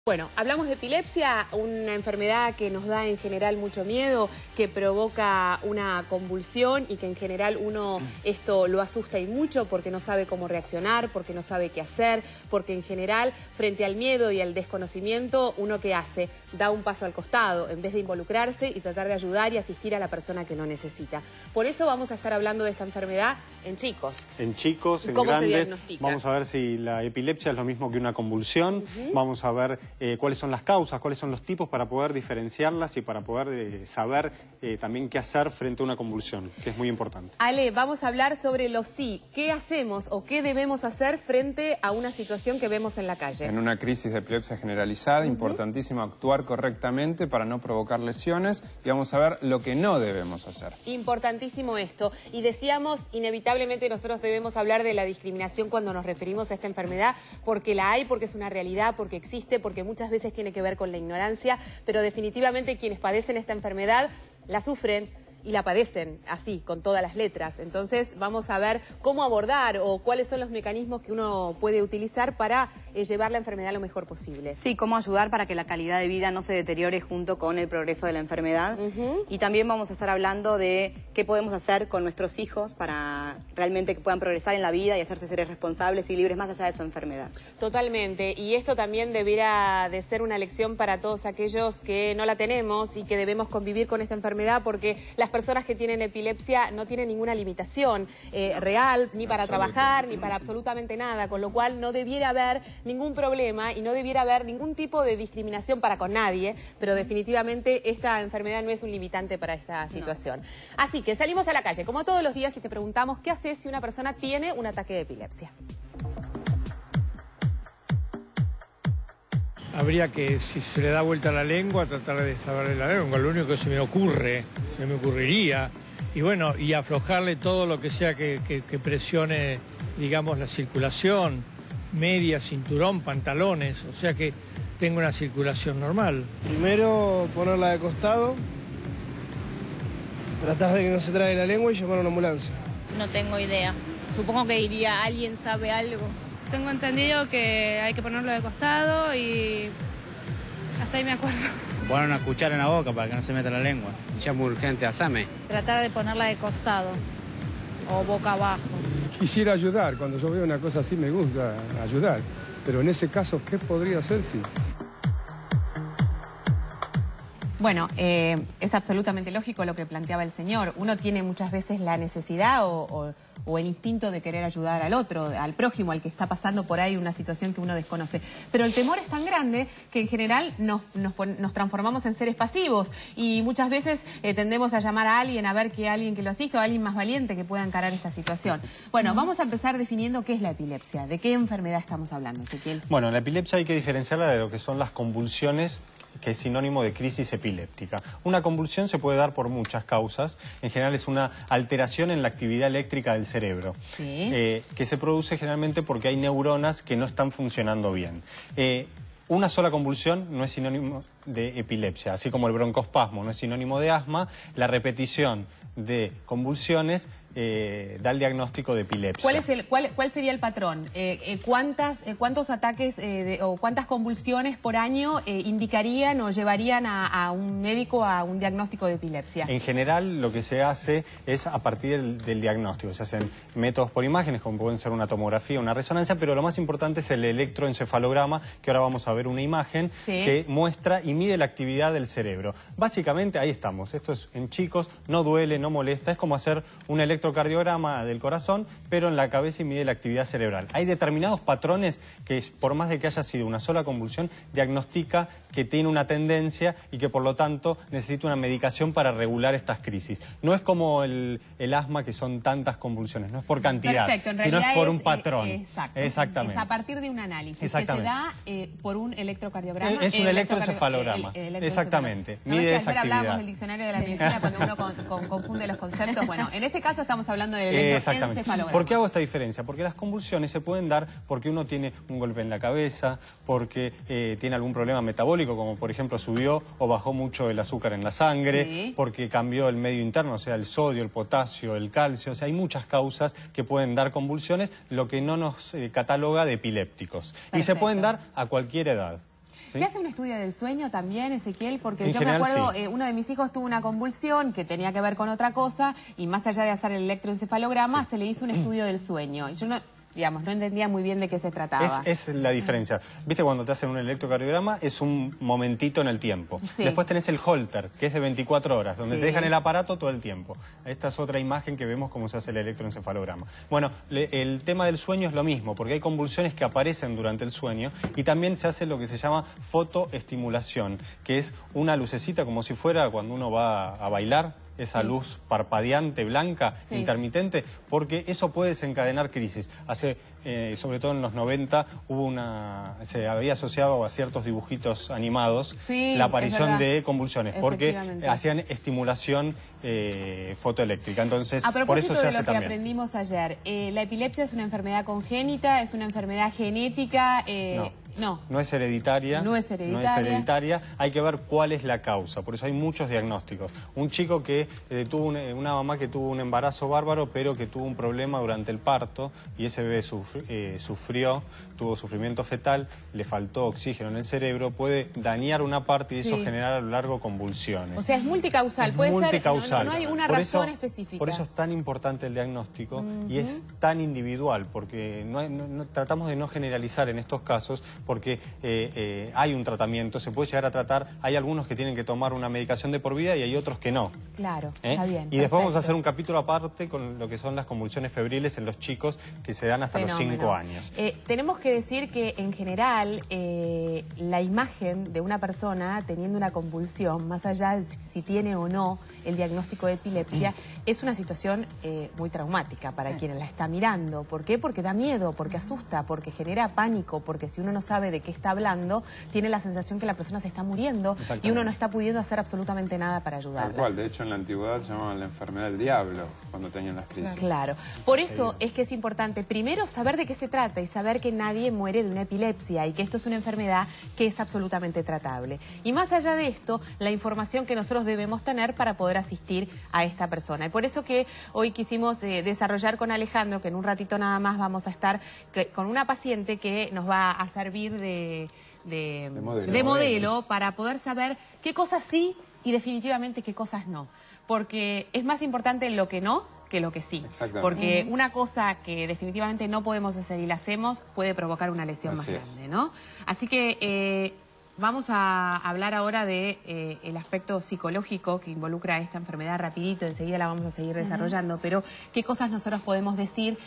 Bueno, hablamos de epilepsia, una enfermedad que nos da en general mucho miedo, que provoca una convulsión y que en general uno esto lo asusta y mucho porque no sabe cómo reaccionar, porque no sabe qué hacer, porque en general frente al miedo y al desconocimiento, uno ¿qué hace? Da un paso al costado en vez de involucrarse y tratar de ayudar y asistir a la persona que lo necesita. Por eso vamos a estar hablando de esta enfermedad en chicos. En chicos, en ¿Cómo grandes. se diagnostica? Vamos a ver si la epilepsia es lo mismo que una convulsión. Vamos a ver cuáles son las causas, cuáles son los tipos para poder diferenciarlas y para poder saber también qué hacer frente a una convulsión, que es muy importante. Ale, vamos a hablar sobre los sí. ¿Qué hacemos o qué debemos hacer frente a una situación que vemos en la calle? En una crisis de epilepsia generalizada, importantísimo actuar correctamente para no provocar lesiones y vamos a ver lo que no debemos hacer. Importantísimo esto. Y decíamos, inevitablemente nosotros debemos hablar de la discriminación cuando nos referimos a esta enfermedad, porque la hay, porque es una realidad, porque existe, porque muchas veces tiene que ver con la ignorancia, pero definitivamente quienes padecen esta enfermedad la sufren y la padecen así, con todas las letras. Entonces vamos a ver cómo abordar o cuáles son los mecanismos que uno puede utilizar para llevar la enfermedad lo mejor posible. Sí, cómo ayudar para que la calidad de vida no se deteriore junto con el progreso de la enfermedad. Y también vamos a estar hablando de qué podemos hacer con nuestros hijos para realmente que puedan progresar en la vida y hacerse seres responsables y libres más allá de su enfermedad. Totalmente, y esto también debiera de ser una lección para todos aquellos que no la tenemos y que debemos convivir con esta enfermedad, porque las personas que tienen epilepsia no tienen ninguna limitación real, ni para trabajar, ni para absolutamente nada, con lo cual no debiera haber ningún problema y no debiera haber ningún tipo de discriminación para con nadie, pero definitivamente esta enfermedad no es un limitante para esta situación. Así que salimos a la calle, como todos los días, y te preguntamos qué haces si una persona tiene un ataque de epilepsia. Habría que, si se le da vuelta la lengua, tratar de saberle la lengua, lo único que se me ocurriría, y bueno, y aflojarle todo lo que sea que presione, digamos, la circulación, media, cinturón, pantalones, o sea que tenga una circulación normal. Primero ponerla de costado, tratar de que no se trague la lengua y llamar a una ambulancia. No tengo idea. Supongo que diría, ¿alguien sabe algo? Tengo entendido que hay que ponerlo de costado y hasta ahí me acuerdo. Poner una cuchara en la boca para que no se meta la lengua. Llamo urgente a SAME. Tratar de ponerla de costado o boca abajo. Quisiera ayudar, cuando yo veo una cosa así me gusta ayudar, pero en ese caso, ¿qué podría hacer si...? Bueno, es absolutamente lógico lo que planteaba el señor. Uno tiene muchas veces la necesidad o el instinto de querer ayudar al otro, al prójimo, al que está pasando por ahí una situación que uno desconoce. Pero el temor es tan grande que en general nos transformamos en seres pasivos y muchas veces tendemos a llamar a alguien, a ver que alguien que lo asista o alguien más valiente que pueda encarar esta situación. Bueno, vamos a empezar definiendo qué es la epilepsia. ¿De qué enfermedad estamos hablando, Ezequiel? Bueno, la epilepsia hay que diferenciarla de lo que son las convulsiones, que es sinónimo de crisis epiléptica. Una convulsión se puede dar por muchas causas. En general es una alteración en la actividad eléctrica del cerebro, que se produce generalmente porque hay neuronas que no están funcionando bien. Una sola convulsión no es sinónimo de epilepsia, así como el broncoespasmo no es sinónimo de asma, la repetición de convulsiones da el diagnóstico de epilepsia. ¿Cuál sería el patrón? ¿Cuántos ataques o cuántas convulsiones por año indicarían o llevarían a un médico a un diagnóstico de epilepsia? En general lo que se hace es a partir del diagnóstico. Se hacen métodos por imágenes, como pueden ser una tomografía, una resonancia, pero lo más importante es el electroencefalograma, que ahora vamos a ver una imagen que muestra y mide la actividad del cerebro. Básicamente ahí estamos. Esto es en chicos, no duele, no molesta, es como hacer un electrocardiograma del corazón, pero en la cabeza y mide la actividad cerebral. Hay determinados patrones que, por más de que haya sido una sola convulsión, diagnostica que tiene una tendencia y que por lo tanto necesita una medicación para regular estas crisis. No es como el asma, que son tantas convulsiones, no es por cantidad, sino es por un patrón. Exactamente. Es a partir de un análisis que se da por un electrocardiograma. Es un electroencefalograma. Exactamente. Mide esa actividad. Hablamos del diccionario de la medicina cuando uno confunde los conceptos. Bueno, en este caso estamos hablando del electroencefalograma. ¿Por qué hago esta diferencia? Porque las convulsiones se pueden dar porque uno tiene un golpe en la cabeza, porque tiene algún problema metabólico, como por ejemplo subió o bajó mucho el azúcar en la sangre, porque cambió el medio interno, o sea, el sodio, el potasio, el calcio. O sea, hay muchas causas que pueden dar convulsiones, lo que no nos cataloga de epilépticos. Y se pueden dar a cualquier edad. ¿Se hace un estudio del sueño también, Ezequiel? Porque yo me acuerdo, uno de mis hijos tuvo una convulsión que tenía que ver con otra cosa y más allá de hacer el electroencefalograma, se le hizo un estudio del sueño. Yo no... Digamos, no entendía muy bien de qué se trataba. Es la diferencia. ¿Viste cuando te hacen un electrocardiograma? Es un momentito en el tiempo. Sí. Después tenés el Holter, que es de 24 horas, donde te dejan el aparato todo el tiempo. Esta es otra imagen que vemos cómo se hace el electroencefalograma. Bueno, el tema del sueño es lo mismo, porque hay convulsiones que aparecen durante el sueño y también se hace lo que se llama fotoestimulación, que es una lucecita como si fuera cuando uno va a bailar, esa luz parpadeante, blanca, intermitente, porque eso puede desencadenar crisis. Sobre todo en los 90, se había asociado a ciertos dibujitos animados la aparición de convulsiones, porque hacían estimulación fotoeléctrica. Entonces, por eso se hace también. A propósito de lo que aprendimos ayer, ¿la epilepsia es una enfermedad congénita, es una enfermedad genética? No es hereditaria. No es hereditaria. Hay que ver cuál es la causa. Por eso hay muchos diagnósticos. Un chico que tuvo una mamá que tuvo un embarazo bárbaro, pero que tuvo un problema durante el parto y ese bebé tuvo sufrimiento fetal, le faltó oxígeno en el cerebro, puede dañar una parte y eso generar a lo largo convulsiones. O sea, es multicausal. No hay una razón específica. Por eso es tan importante el diagnóstico y es tan individual, porque tratamos de no generalizar en estos casos, porque hay un tratamiento, se puede llegar a tratar, hay algunos que tienen que tomar una medicación de por vida y hay otros que no. Claro, está bien. Y después vamos a hacer un capítulo aparte con lo que son las convulsiones febriles en los chicos que se dan hasta los 5 años. Tenemos que decir que en general la imagen de una persona teniendo una convulsión, más allá de si tiene o no el diagnóstico de epilepsia, es una situación muy traumática para quien la está mirando. ¿Por qué? Porque da miedo, porque asusta, porque genera pánico, porque si uno no sabe de qué está hablando, tiene la sensación que la persona se está muriendo y uno no está pudiendo hacer absolutamente nada para ayudarla. Tal cual, de hecho en la antigüedad se llamaban la enfermedad del diablo cuando tenían las crisis. Claro, por eso es que es importante primero saber de qué se trata y saber que nadie muere de una epilepsia y que esto es una enfermedad que es absolutamente tratable. Y más allá de esto, la información que nosotros debemos tener para poder asistir a esta persona. Y por eso que hoy quisimos desarrollar con Alejandro, que en un ratito nada más vamos a estar con una paciente que nos va a servir de modelo para poder saber qué cosas sí y definitivamente qué cosas no. Porque es más importante lo que no que lo que sí. Porque una cosa que definitivamente no podemos hacer y la hacemos puede provocar una lesión más grande, ¿no? Así que vamos a hablar ahora de el aspecto psicológico que involucra esta enfermedad rapidito, enseguida la vamos a seguir desarrollando, pero qué cosas nosotros podemos decir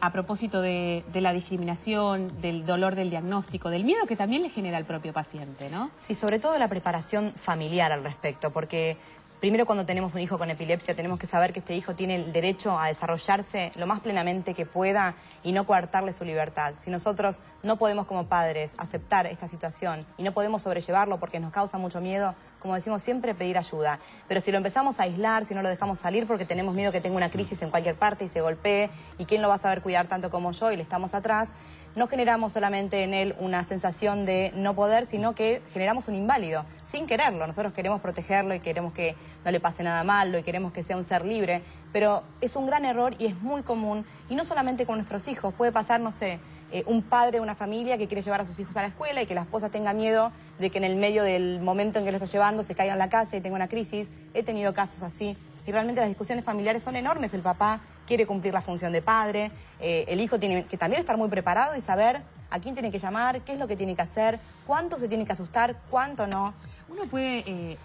a propósito de la discriminación, del dolor del diagnóstico, del miedo que también le genera al propio paciente, ¿no? Sí, sobre todo la preparación familiar al respecto, porque primero, cuando tenemos un hijo con epilepsia, tenemos que saber que este hijo tiene el derecho a desarrollarse lo más plenamente que pueda y no coartarle su libertad. Si nosotros no podemos como padres aceptar esta situación y no podemos sobrellevarlo porque nos causa mucho miedo, como decimos siempre, pedir ayuda. Pero si lo empezamos a aislar, si no lo dejamos salir porque tenemos miedo que tenga una crisis en cualquier parte y se golpee, y quién lo va a saber cuidar tanto como yo y le estamos atrás, no generamos solamente en él una sensación de no poder, sino que generamos un inválido, sin quererlo. Nosotros queremos protegerlo y queremos que no le pase nada malo y queremos que sea un ser libre, pero es un gran error y es muy común, y no solamente con nuestros hijos, puede pasar, no sé, un padre de una familia que quiere llevar a sus hijos a la escuela y que la esposa tenga miedo de que en el medio del momento en que lo está llevando se caiga en la calle y tenga una crisis. He tenido casos así. Y realmente las discusiones familiares son enormes. El papá quiere cumplir la función de padre, el hijo tiene que también estar muy preparado y saber a quién tiene que llamar, qué es lo que tiene que hacer, cuánto se tiene que asustar, cuánto no. Uno puede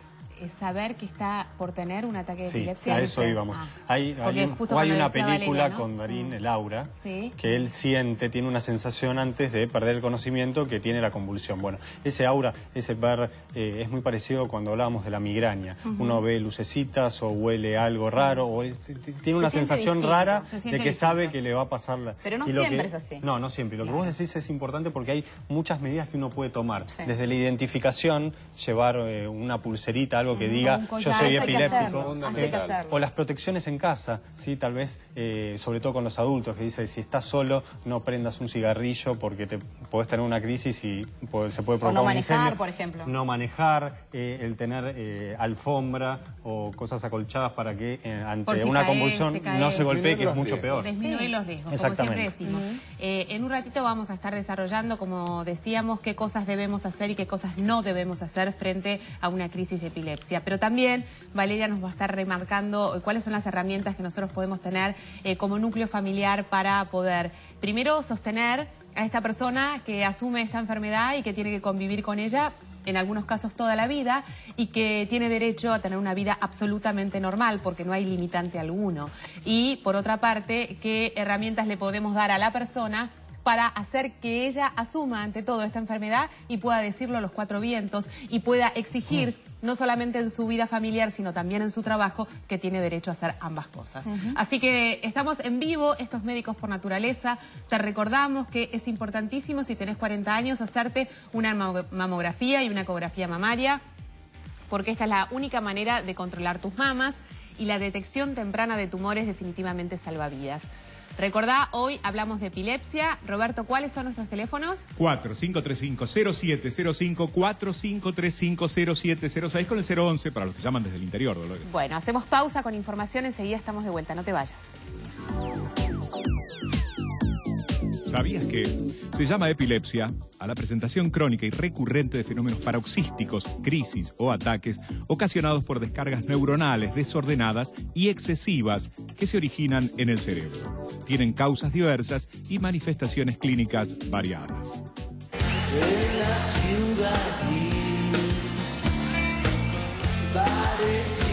saber que está por tener un ataque de epilepsia. Sí, a eso íbamos. Hay una película Valeria, ¿no? Con Darín, el Aura, que él siente, tiene una sensación antes de perder el conocimiento que tiene la convulsión. Bueno, ese aura, ese ver, es muy parecido cuando hablábamos de la migraña. Uno ve lucecitas o huele algo raro, o tiene una sensación rara de que sabe que le va a pasar la... Pero no siempre es así. No, no siempre. Lo que vos decís es importante porque hay muchas medidas que uno puede tomar. Desde la identificación, llevar una pulserita, algo algo que diga yo soy epiléptico. O las protecciones en casa, ¿sí? Tal vez, sobre todo con los adultos, que dice si estás solo no prendas un cigarrillo porque te podés tener una crisis y se puede provocar un incendio. No manejar, por ejemplo. No manejar, el tener alfombra o cosas acolchadas para que ante una convulsión no se golpee, que es mucho peor. Disminuir los riesgos, como siempre decimos. En un ratito vamos a estar desarrollando, como decíamos, qué cosas debemos hacer y qué cosas no debemos hacer frente a una crisis de epilepsia. Pero también Valeria nos va a estar remarcando cuáles son las herramientas que nosotros podemos tener como núcleo familiar para poder, primero, sostener a esta persona que asume esta enfermedad y que tiene que convivir con ella, en algunos casos toda la vida, y que tiene derecho a tener una vida absolutamente normal porque no hay limitante alguno. Y por otra parte, qué herramientas le podemos dar a la persona para hacer que ella asuma ante todo esta enfermedad y pueda decirlo a los cuatro vientos y pueda exigir, no solamente en su vida familiar, sino también en su trabajo, que tiene derecho a hacer ambas cosas. Así que estamos en vivo, estos Médicos por Naturaleza. Te recordamos que es importantísimo, si tenés 40 años, hacerte una mamografía y una ecografía mamaria, porque esta es la única manera de controlar tus mamas, y la detección temprana de tumores definitivamente salva vidas. Recordá, hoy hablamos de epilepsia. Roberto, ¿cuáles son nuestros teléfonos? 4535-0705, 4535-0706 con el 011 para los que llaman desde el interior, Dolores. Bueno, hacemos pausa con información, enseguida estamos de vuelta, no te vayas. ¿Sabías que se llama epilepsia a la presentación crónica y recurrente de fenómenos paroxísticos, crisis o ataques ocasionados por descargas neuronales desordenadas y excesivas que se originan en el cerebro? Tienen causas diversas y manifestaciones clínicas variadas. En la ciudad gris, parece